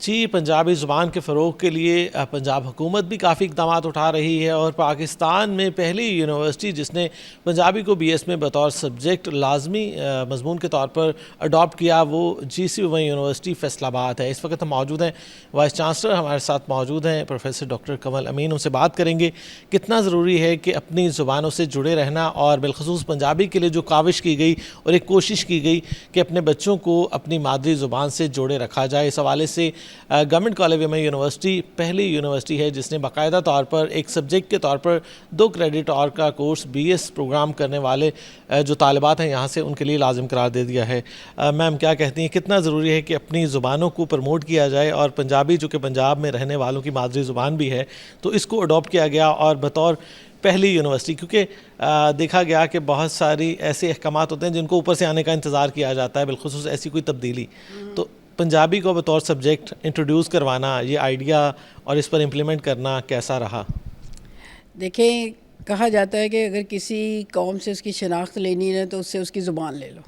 جی، پنجابی زبان کے فروغ کے لیے پنجاب حکومت بھی کافی اقدامات اٹھا رہی ہے اور پاکستان میں پہلی یونیورسٹی جس نے پنجابی کو BS میں بطور سبجیکٹ لازمی مضمون کے طور پر اڈاپٹ کیا وہ GC یونیورسٹی فیصل آباد ہے۔ اس وقت ہم موجود ہیں، وائس چانسلر ہمارے ساتھ موجود ہیں پروفیسر ڈاکٹر کمل امین، ان سے بات کریں گے کتنا ضروری ہے کہ اپنی زبانوں سے جڑے رہنا اور بالخصوص پنجابی کے لیے جو کاوش کی گئی اور ایک کوشش کی گئی کہ اپنے بچوں کو اپنی مادری زبان سے جوڑے رکھا جائے۔ اس حوالے سے گورنمنٹ کالج میں یونیورسٹی پہلی یونیورسٹی ہے جس نے باقاعدہ طور پر ایک سبجیکٹ کے طور پر 2 کریڈٹ اور کا کورس BS پروگرام کرنے والے جو طالبات ہیں یہاں سے ان کے لیے لازم قرار دے دیا ہے۔ میم کیا کہتی ہیں کتنا ضروری ہے کہ اپنی زبانوں کو پروموٹ کیا جائے اور پنجابی جو کہ پنجاب میں رہنے والوں کی مادری زبان بھی ہے تو اس کو اڈاپٹ کیا گیا اور بطور پہلی یونیورسٹی، کیونکہ دیکھا گیا کہ بہت ساری ایسے احکامات ہوتے ہیں جن کو اوپر سے آنے کا انتظار کیا جاتا ہے، بالخصوص ایسی کوئی تبدیلی، تو پنجابی کو بطور سبجیکٹ انٹروڈیوس کروانا، یہ آئیڈیا اور اس پر امپلیمنٹ کرنا کیسا رہا؟ دیکھیں، کہا جاتا ہے کہ اگر کسی قوم سے اس کی شناخت لینی ہے تو اس سے اس کی زبان لے لو،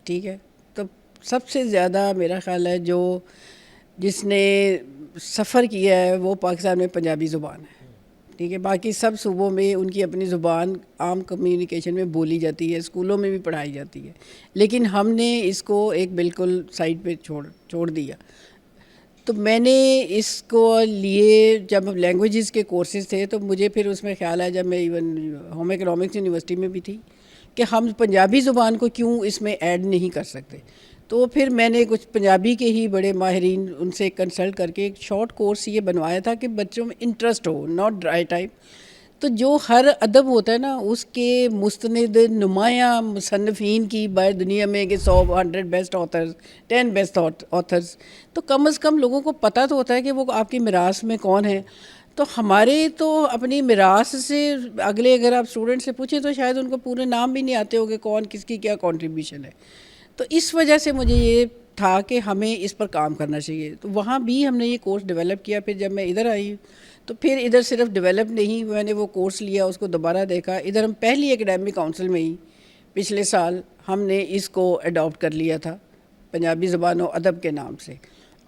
ٹھیک ہے؟ تو سب سے زیادہ میرا خیال ہے جس نے سفر کیا ہے وہ پاکستان میں پنجابی زبان ہے، ٹھیک ہے؟ باقی سب صوبوں میں ان کی اپنی زبان عام کمیونیکیشن میں بولی جاتی ہے، اسکولوں میں بھی پڑھائی جاتی ہے، لیکن ہم نے اس کو ایک بالکل سائڈ پہ چھوڑ دیا۔ تو میں نے اس کو لیے جب لینگویجز کے کورسز تھے تو مجھے پھر اس میں خیال آیا، جب میں ایون ہوم اکنامکس یونیورسٹی میں بھی تھی، کہ ہم پنجابی زبان کو کیوں اس میں ایڈ نہیں کر سکتے۔ تو پھر میں نے کچھ پنجابی کے ہی بڑے ماہرین ان سے کنسلٹ کر کے ایک شارٹ کورس یہ بنوایا تھا کہ بچوں میں interest who, not dry type. تو جو ہر ادب ہوتا ہے نا اس کے مستند نمایاں مصنفین کی باہر دنیا میں کہ 100 بیسٹ آتھرز، 10 بیسٹ آتھرز، تو کم از کم لوگوں کو پتہ تو ہوتا ہے کہ وہ آپ کی میراث میں کون ہے۔ تو ہمارے تو اپنی میراث سے اگلے اگر آپ اسٹوڈنٹ سے پوچھیں تو شاید ان کو پورے نام بھی نہیں آتے ہو کہ کون کس کی کیا کنٹریبیوشن ہے۔ تو اس وجہ سے مجھے یہ تھا کہ ہمیں اس پر کام کرنا چاہیے، تو وہاں بھی ہم نے یہ کورس ڈیولپ کیا۔ پھر جب میں ادھر آئی تو پھر ادھر صرف ڈیولپ نہیں، میں نے وہ کورس لیا، اس کو دوبارہ دیکھا، ادھر ہم پہلی اکیڈیمک کونسل میں ہی پچھلے سال ہم نے اس کو اڈاپٹ کر لیا تھا پنجابی زبان و ادب کے نام سے،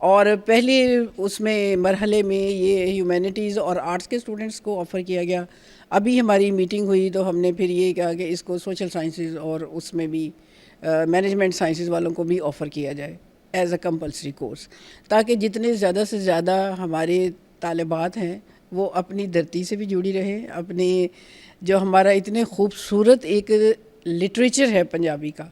اور پہلے اس میں مرحلے میں یہ ہیومینٹیز اور آرٹس کے اسٹوڈنٹس کو آفر کیا گیا۔ ابھی ہماری میٹنگ ہوئی تو ہم نے پھر یہ کہا کہ اس کو سوشل سائنسز اور اس میں بھی مینجمنٹ سائنسز والوں کو بھی آفر کیا جائے ایز اے کمپلسری کورس، تاکہ جتنے زیادہ سے زیادہ ہمارے طالبات ہیں وہ اپنی دھرتی سے بھی جڑی رہیں، اپنے جو ہمارا اتنے خوبصورت ایک لٹریچر ہے پنجابی کا،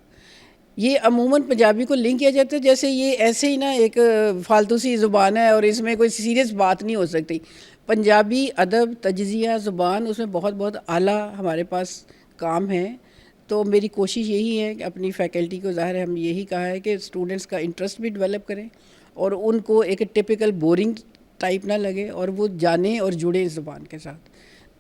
یہ عموماً پنجابی کو لنک کیا جاتا ہے جیسے یہ ایسے ہی نا ایک فالتو سی زبان ہے اور اس میں کوئی سیریس بات نہیں ہو سکتی۔ پنجابی ادب، تجزیہ، زبان، اس میں بہت بہت اعلیٰ ہمارے پاس کام ہے۔ تو میری کوشش یہی ہے کہ اپنی فیکلٹی کو، ظاہر ہے ہم یہی کہا ہے کہ اسٹوڈنٹس کا انٹرسٹ بھی ڈیولپ کریں اور ان کو ایک ٹپیکل بورنگ ٹائپ نہ لگے اور وہ جانیں اور جڑیں اس زبان کے ساتھ۔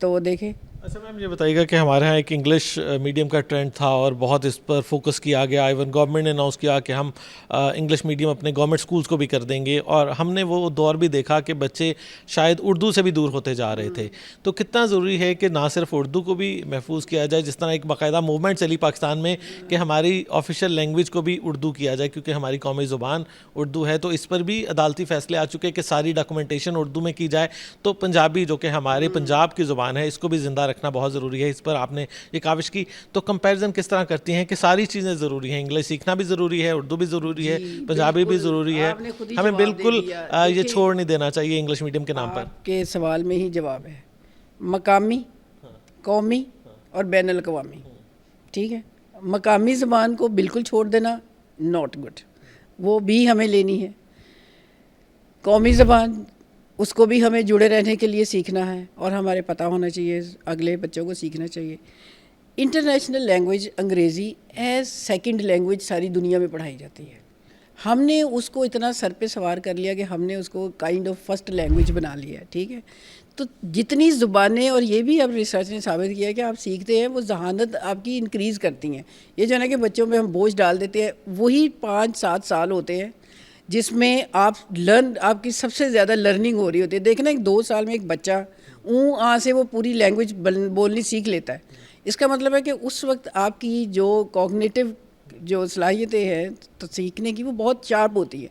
تو دیکھیں، اچھا میم یہ بتائیے گا کہ ہمارے ہاں ایک انگلش میڈیم کا ٹرینڈ تھا اور بہت اس پر فوکس کیا گیا، ایون گورنمنٹ نے اناؤنس کیا کہ ہم انگلش میڈیم اپنے گورنمنٹ سکولز کو بھی کر دیں گے، اور ہم نے وہ دور بھی دیکھا کہ بچے شاید اردو سے بھی دور ہوتے جا رہے تھے۔ تو کتنا ضروری ہے کہ نہ صرف اردو کو بھی محفوظ کیا جائے، جس طرح ایک باقاعدہ موومنٹ چلی پاکستان میں کہ ہماری آفیشیل لینگویج کو بھی اردو کیا جائے، کیونکہ ہماری قومی زبان اردو ہے، تو اس پر بھی عدالتی فیصلے آ چکے کہ ساری ڈاکومنٹیشن اردو میں کی جائے۔ تو پنجابی جو کہ ہمارے پنجاب کی زبان ہے اس کو بھی زندہ رکھنا بہت ضروری ہے، اس پر آپ نے یہ کاوش کی۔ تو کمپیریزن کس طرح کرتی ہیں کہ ساری چیزیں ضروری ہیں، انگلش سیکھنا بھی ضروری ہے، اردو بھی ضروری ہے، پنجابی بھی ضروری ہے، آپ نے خود ہی ہمیں جواب دے بالکل دیا۔ یہ چھوڑ نہیں دینا چاہیے انگلش میڈیم کے نام پر؟ آپ کے سوال میں ہی جواب ہے، مقامی، قومی اور بین الاقوامی، ٹھیک ہے؟ مقامی زبان کو بالکل چھوڑ دینا ناٹ گڈ، وہ بھی ہمیں لینی ہے۔ قومی زبان، اس کو بھی ہمیں جڑے رہنے کے لیے سیکھنا ہے اور ہمارے پتہ ہونا چاہیے، اگلے بچوں کو سیکھنا چاہیے۔ انٹرنیشنل لینگویج انگریزی ایز سیکنڈ لینگویج ساری دنیا میں پڑھائی جاتی ہے، ہم نے اس کو اتنا سر پہ سوار کر لیا کہ ہم نے اس کو کائنڈ آف فرسٹ لینگویج بنا لیا ہے، ٹھیک ہے؟ تو جتنی زبانیں، اور یہ بھی اب ریسرچ نے ثابت کیا ہے کہ آپ سیکھتے ہیں وہ ذہانت آپ کی انکریز کرتی ہیں۔ یہ جو ہے نا کہ بچوں پہ ہم بوجھ ڈال دیتے ہیں، وہی 5-7 سال ہوتے ہیں جس میں آپ کی سب سے زیادہ لرننگ ہو رہی ہوتی ہے۔ دیکھنا، 2 سال میں ایک بچہ سے وہ پوری لینگویج بولنی سیکھ لیتا ہے۔ اس کا مطلب ہے کہ اس وقت آپ کی جو کوگنیٹو جو صلاحیتیں ہیں تو سیکھنے کی وہ بہت شارپ ہوتی ہے۔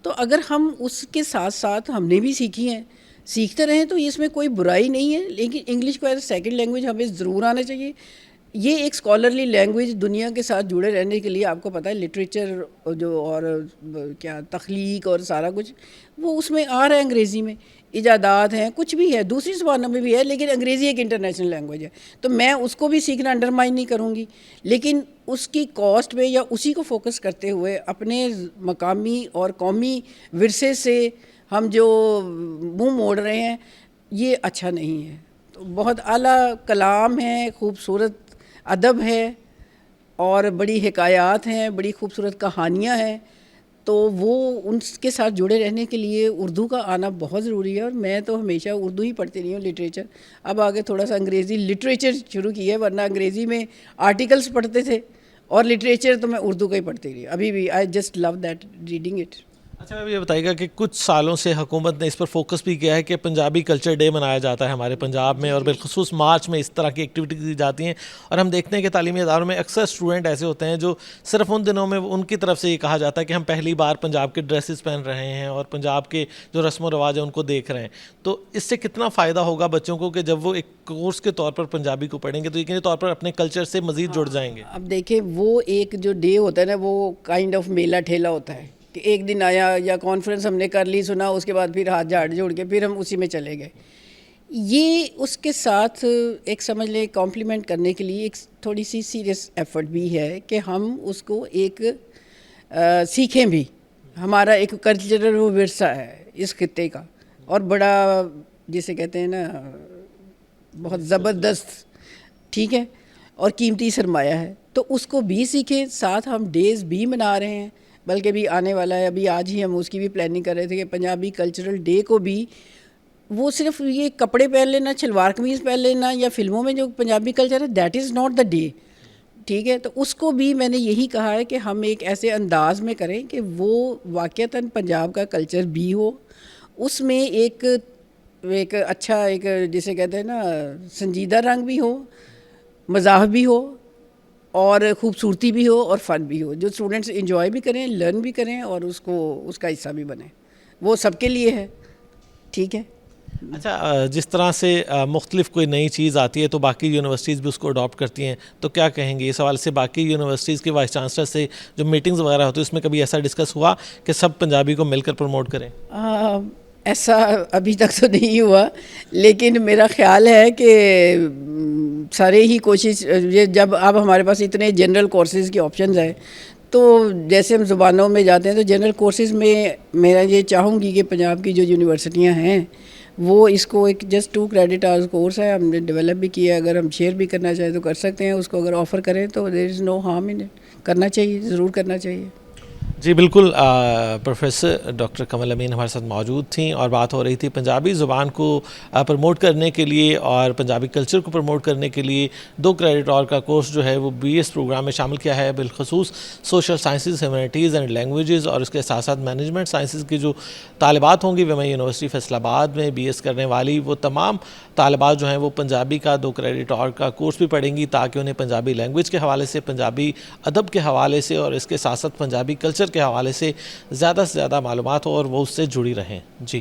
تو اگر ہم اس کے ساتھ ساتھ ہم نے بھی سیکھی ہیں، سیکھتے رہیں تو اس میں کوئی برائی نہیں ہے، لیکن انگلش کو ایز سیکنڈ لینگویج ہمیں ضرور آنا چاہیے. یہ ایک اسکالرلی لینگویج، دنیا کے ساتھ جڑے رہنے کے لیے آپ کو پتہ ہے لٹریچر جو اور کیا تخلیق اور سارا کچھ وہ اس میں آ رہا ہے. انگریزی میں ایجادات ہیں، کچھ بھی ہے، دوسری زبانوں میں بھی ہے، لیکن انگریزی ایک انٹرنیشنل لینگویج ہے. تو میں اس کو بھی سیکھنا انڈرمائن نہیں کروں گی، لیکن اس کی کاسٹ پہ یا اسی کو فوکس کرتے ہوئے اپنے مقامی اور قومی ورثے سے ہم جو منہ موڑ رہے ہیں یہ اچھا نہیں ہے. تو بہت اعلیٰ کلام ہے، خوبصورت ادب ہے اور بڑی حکایات ہیں، بڑی خوبصورت کہانیاں ہیں. تو وہ ان کے ساتھ جڑے رہنے کے لیے اردو کا آنا بہت ضروری ہے. اور میں تو ہمیشہ اردو ہی پڑھتی رہی ہوں، لٹریچر. اب آگے تھوڑا سا انگریزی لٹریچر شروع کی ہے، ورنہ انگریزی میں آرٹیکلس پڑھتے تھے اور لٹریچر تو میں اردو کا ہی پڑھتی رہی. ابھی بھی I just love that reading it. اچھا میم یہ بتائیے گا کہ کچھ سالوں سے حکومت نے اس پر فوکس بھی کیا ہے کہ پنجابی کلچر ڈے منایا جاتا ہے ہمارے پنجاب میں، اور بالخصوص مارچ میں اس طرح کی ایکٹیویٹیز دی جاتی ہیں. اور ہم دیکھتے ہیں کہ تعلیمی اداروں میں اکثر اسٹوڈنٹ ایسے ہوتے ہیں جو صرف ان دنوں میں ان کی طرف سے یہ کہا جاتا ہے کہ ہم پہلی بار پنجاب کے ڈریسز پہن رہے ہیں اور پنجاب کے جو رسم و رواج ہیں ان کو دیکھ رہے ہیں. تو اس سے کتنا فائدہ ہوگا بچوں کو کہ جب وہ ایک کورس کے طور پر پنجابی کو پڑھیں گے تو یقینی طور پر اپنے کلچر سے مزید جڑ جائیں گے. اب دیکھیں وہ ایک جو ڈے ہوتا ہے نا وہ کائنڈ آف میلہ ٹھیلا ہوتا ہے کہ ایک دن آیا یا کانفرنس ہم نے کر لی، سنا، اس کے بعد پھر ہاتھ جھاڑ جوڑ کے پھر ہم اسی میں چلے گئے. یہ اس کے ساتھ ایک سمجھ لیں کمپلیمنٹ کرنے کے لیے ایک تھوڑی سی سیریس ایفرٹ بھی ہے کہ ہم اس کو ایک سیکھیں بھی. ہمارا ایک کلچرل ورثہ ہے اس خطے کا اور بڑا جسے کہتے ہیں نا بہت زبردست، ٹھیک ہے، اور قیمتی سرمایہ ہے. تو اس کو بھی سیکھیں. ساتھ ہم ڈیز بھی منا رہے ہیں، بلکہ بھی آنے والا ہے. ابھی آج ہی ہم اس کی بھی پلاننگ کر رہے تھے کہ پنجابی کلچرل ڈے کو بھی وہ صرف یہ کپڑے پہن لینا، شلوار قمیض پہن لینا یا فلموں میں جو پنجابی کلچر ہے that is not the day, ٹھیک ہے. تو اس کو بھی میں نے یہی کہا ہے کہ ہم ایک ایسے انداز میں کریں کہ وہ واقعتاً پنجاب کا کلچر بھی ہو، اس میں ایک اچھا ایک جسے کہتے ہیں نا سنجیدہ رنگ بھی ہو، مزاح بھی ہو اور خوبصورتی بھی ہو اور فن بھی ہو، جو اسٹوڈنٹس انجوائے بھی کریں، لرن بھی کریں اور اس کا حصہ بھی بنیں. وہ سب کے لیے ہے، ٹھیک ہے. اچھا جس طرح سے مختلف کوئی نئی چیز آتی ہے تو باقی یونیورسٹیز بھی اس کو اڈاپٹ کرتی ہیں، تو کیا کہیں گے اس حوالے سے؟ باقی یونیورسٹیز کے وائس چانسلر سے جو میٹنگز وغیرہ ہوتی ہیں اس میں کبھی ایسا ڈسکس ہوا کہ سب پنجابی کو مل کر پروموٹ کریں؟ ایسا ابھی تک تو نہیں ہوا، لیکن میرا خیال ہے کہ سارے ہی کوشش، یہ جب اب ہمارے پاس اتنے جنرل کورسز کے آپشنز ہیں تو جیسے ہم زبانوں میں جاتے ہیں تو جنرل کورسز میں میرا یہ چاہوں گی کہ پنجاب کی جو یونیورسٹیاں ہیں وہ اس کو ایک جسٹ 2 کریڈٹ آورز کورس ہے، ہم نے ڈیولپ بھی کیا ہے. اگر ہم شیئر بھی کرنا چاہیں تو کر سکتے ہیں اس کو، اگر آفر کریں تو دیر از نو ہارم ان اٹ. کرنا چاہیے، ضرور کرنا چاہیے. جی بالکل. پروفیسر ڈاکٹر قمر امین ہمارے ساتھ موجود تھیں اور بات ہو رہی تھی پنجابی زبان کو پروموٹ کرنے کے لیے اور پنجابی کلچر کو پروموٹ کرنے کے لیے 2 کریڈٹ اور کا کورس جو ہے وہ BS پروگرام میں شامل کیا ہے، بالخصوص social sciences, humanities and languages, اور اس کے ساتھ ساتھ مینجمنٹ سائنسز کی جو طالبات ہوں گی ویمن یونیورسٹی فیصل آباد میں BS کرنے والی، وہ تمام طالبات جو ہیں وہ پنجابی کا 2 کریڈٹ اور کا کورس بھی پڑھیں گی تاکہ انہیں پنجابی لینگویج کے حوالے سے، پنجابی ادب کے حوالے سے اور اس کے ساتھ ساتھ پنجابی کلچر کے حوالے سے زیادہ معلومات ہو اور وہ اس سے جڑی رہیں. جی